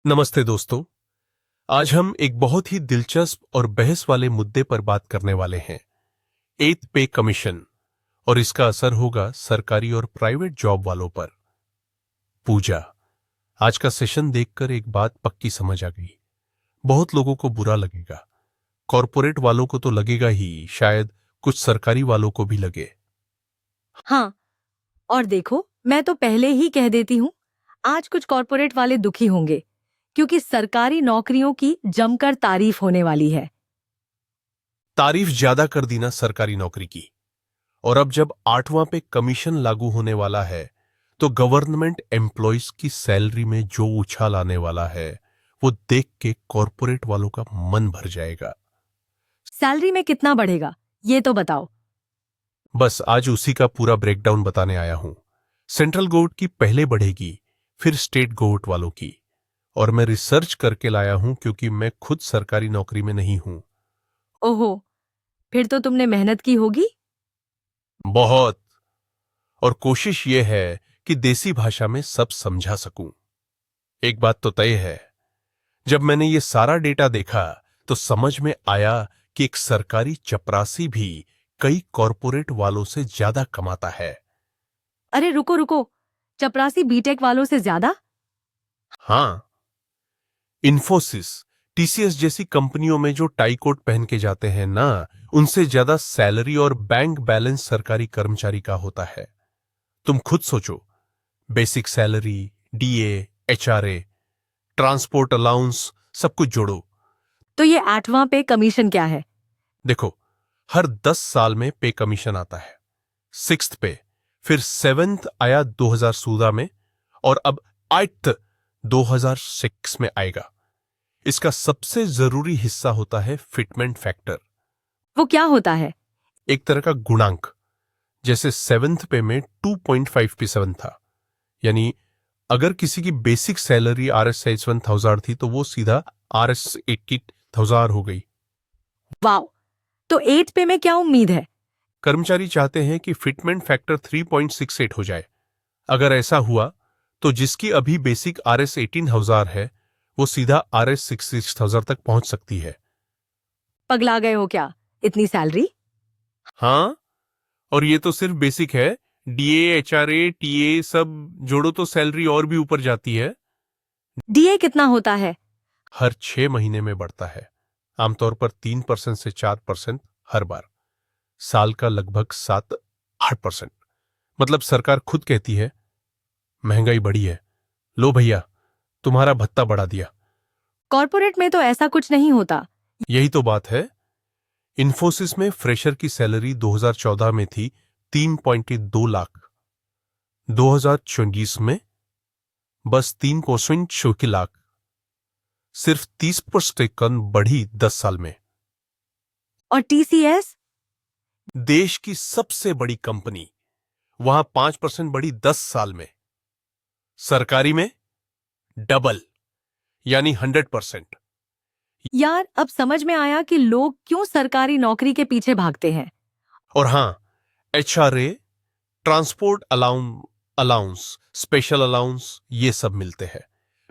नमस्ते दोस्तों। आज हम एक बहुत ही दिलचस्प और बहस वाले मुद्दे पर बात करने वाले हैं, एथ पे कमीशन, और इसका असर होगा सरकारी और प्राइवेट जॉब वालों पर। पूजा, आज का सेशन देखकर एक बात पक्की समझ आ गई। बहुत लोगों को बुरा लगेगा, कॉरपोरेट वालों को तो लगेगा ही, शायद कुछ सरकारी वालों को भी लगे। हाँ, और देखो, मैं तो पहले ही कह देती हूँ, आज कुछ कॉर्पोरेट वाले दुखी होंगे क्योंकि सरकारी नौकरियों की जमकर तारीफ होने वाली है। तारीफ ज्यादा कर दी ना सरकारी नौकरी की। और अब जब 8वां पे कमीशन लागू होने वाला है, तो गवर्नमेंट एम्प्लॉयज की सैलरी में जो उछाल आने वाला है, वो देख के कॉरपोरेट वालों का मन भर जाएगा। सैलरी में कितना बढ़ेगा, ये तो बताओ। बस आज उसी का पूरा ब्रेकडाउन बताने आया हूं। सेंट्रल गवर्नमेंट की पहले बढ़ेगी, फिर स्टेट गवर्नमेंट वालों की। और मैं रिसर्च करके लाया हूं क्योंकि मैं खुद सरकारी नौकरी में नहीं हूं। ओहो, फिर तो तुमने मेहनत की होगी। बहुत। और कोशिश यह है कि देसी भाषा में सब समझा सकूं। एक बात तो तय है, जब मैंने ये सारा डेटा देखा तो समझ में आया कि एक सरकारी चपरासी भी कई कॉरपोरेट वालों से ज्यादा कमाता है। अरे रुको रुको, चपरासी बीटेक वालों से ज्यादा? हां, इन्फोसिस, टीसीएस जैसी कंपनियों में जो टाई कोट पहन के जाते हैं ना, उनसे ज्यादा सैलरी और बैंक बैलेंस सरकारी कर्मचारी का होता है। तुम खुद सोचो, basic salary, DA, HRA, transport allowance, सब कुछ जोड़ो। तो ये 8वां पे कमीशन क्या है? देखो, हर 10 साल में पे कमीशन आता है। सिक्स्थ पे, फिर सेवेंथ आया 2014 में, और अब 8th 2006 में आएगा। इसका सबसे जरूरी हिस्सा होता है फिटमेंट फैक्टर, वो क्या होता है? एक तरह का गुणांक। जैसे सेवेंथ पे में 2.5% था, यानी अगर किसी की बेसिक सैलरी RS 1000 थी तो वो सीधा RS 80,000 हो गई। वाओ, तो 8 पे में क्या उम्मीद है? कर्मचारी चाहते हैं कि फिटमेंट फैक्टर 3.68 हो जाए। अगर ऐसा हुआ तो जिसकी अभी बेसिक RS 18,000 है, वो सीधा RS 66,000 तक पहुंच सकती है। पगला गए हो क्या, इतनी सैलरी? हाँ, और ये तो सिर्फ बेसिक है। डीए, एचआरए, टीए सब जोड़ो तो सैलरी और भी ऊपर जाती है। डीए कितना होता है? हर 6 महीने में बढ़ता है, आमतौर पर 3% से 4% हर बार। साल का लगभग 7-8%। मतलब सरकार खुद कहती है, महंगाई बढ़ी है, लो भैया तुम्हारा भत्ता बढ़ा दिया। कॉर्पोरेट में तो ऐसा कुछ नहीं होता। यही तो बात है। इन्फोसिस में फ्रेशर की सैलरी 2014 में थी 3.2 लाख। 2024 में बस 3.6 लाख। सिर्फ 30% बढ़ी 10 साल में। और टीसीएस? देश की सबसे बड़ी कंपनी, वहां 5% बढ़ी 10 साल में। सरकारी में डबल, यानी 100%। यार, अब समझ में आया कि लोग क्यों सरकारी नौकरी के पीछे भागते हैं। और हां, HRA, transport allowance, special allowance, ये सब मिलते हैं।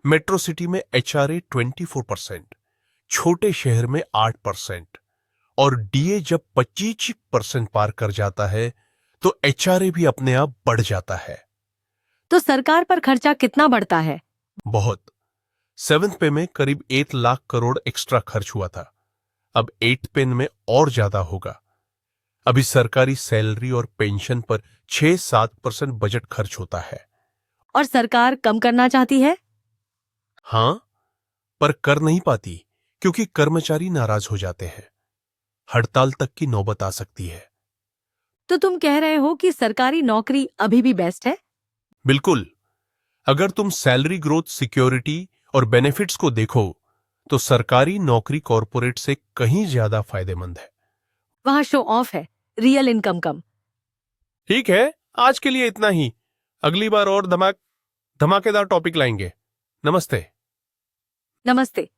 मेट्रो सिटी में एचआरए 24%, छोटे शहर में 8%। और डीए जब 25% पार कर जाता है तो एचआरए भी अपने आप बढ़ जाता है। तो सरकार पर खर्चा कितना बढ़ता है? बहुत। सेवेंथ पे में करीब 1 लाख करोड़ एक्स्ट्रा खर्च हुआ था। अब 8th पे में और ज्यादा होगा। अभी सरकारी सैलरी और पेंशन पर 6-7% बजट खर्च होता है। और सरकार कम करना चाहती है? हां, पर कर नहीं पाती क्योंकि कर्मचारी नाराज हो जाते हैं। हड़ताल तक की नौबत आ सकती है। तो तुम कह रहे हो कि सरकारी नौकरी अभी भी बेस्ट है? बिल्कुल। अगर तुम सैलरी ग्रोथ, सिक्योरिटी और बेनिफिट्स को देखो तो सरकारी नौकरी कॉरपोरेट से कहीं ज्यादा फायदेमंद है। वहां शो ऑफ है, रियल इनकम कम। ठीक है, आज के लिए इतना ही। अगली बार और धमाकेदार टॉपिक लाएंगे। नमस्ते। नमस्ते।